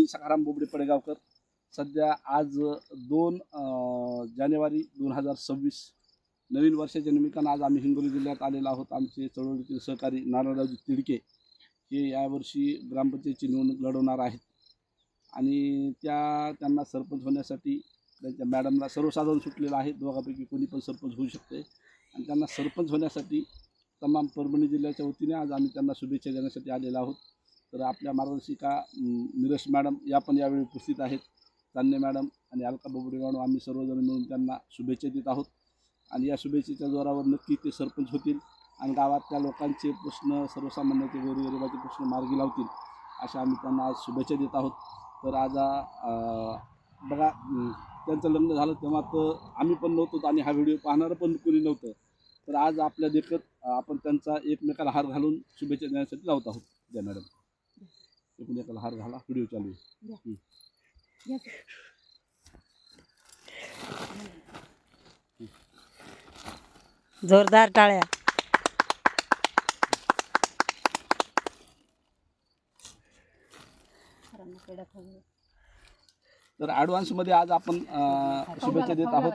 मी सखाराम बोबडे पडेगावकर. सध्या आज 2 जानेवारी 2026 नवीन वर्षाच्या निमित्तानं आज आम्ही हिंगोली जिल्ह्यात आलेलो आहोत. आमचे चळवळीतील सहकारी नारायणरावजी तिडके हे यावर्षी ग्रामपंचायतची निवडणूक लढवणार आहेत आणि त्यांना सरपंच होण्यासाठी त्यांच्या मॅडमला सर्वसाधारण सुटलेलं आहे. दोघांपैकी कोणी पण सरपंच होऊ शकते आणि त्यांना सरपंच होण्यासाठी तमाम परभणी जिल्ह्याच्या वतीने आज आम्ही त्यांना शुभेच्छा देण्यासाठी आलेलो आहोत. तर आपल्या मार्गदर्शिका निरश मॅडम या पण यावेळी उपस्थित आहेत. तान्हे मॅडम आणि अलका बोबडे मॅडम आम्ही सर्वजण मिळून त्यांना शुभेच्छा देत आहोत आणि या शुभेच्छेच्या जोरावर नक्की ते सरपंच होतील आणि गावातल्या लोकांचे प्रश्न, सर्वसामान्यांचे गोरगरिबाचे प्रश्न मार्गी लावतील अशा आम्ही त्यांना आज शुभेच्छा देत आहोत. तर आज बघा त्यांचं लग्न झालं तेव्हा तर आम्ही पण नव्हतो आणि हा व्हिडिओ पाहणारं पण कोणी नव्हतं. तर आज आपल्या देखत आपण त्यांचा एकमेकाला हार घालून शुभेच्छा देण्यासाठी लावत आहोत. द्या मॅडम, एकमेकाला हार घाला. व्हिडिओ चालू आहे. जोरदार टाळ्या. तर ॲडव्हान्समध्ये आज आपण शुभेच्छा देत आहोत.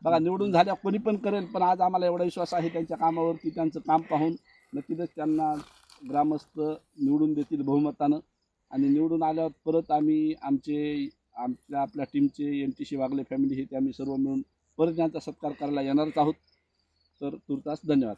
बघा, निवडून झाल्या कोणी पण करेल, पण आज आम्हाला एवढा विश्वास आहे त्यांच्या कामावर की त्यांचं काम पाहून नक्कीच त्यांना ग्रामस्थ निवडून देतील बहुमतानं आणि निवडून आल्यावर परत आम्ही आपल्या टीमचे MTC वागले फॅमिली हे ते आम्ही सर्व मिळून परत त्यांचा सत्कार करायला येणारच आहोत. तर तुर्तास धन्यवाद.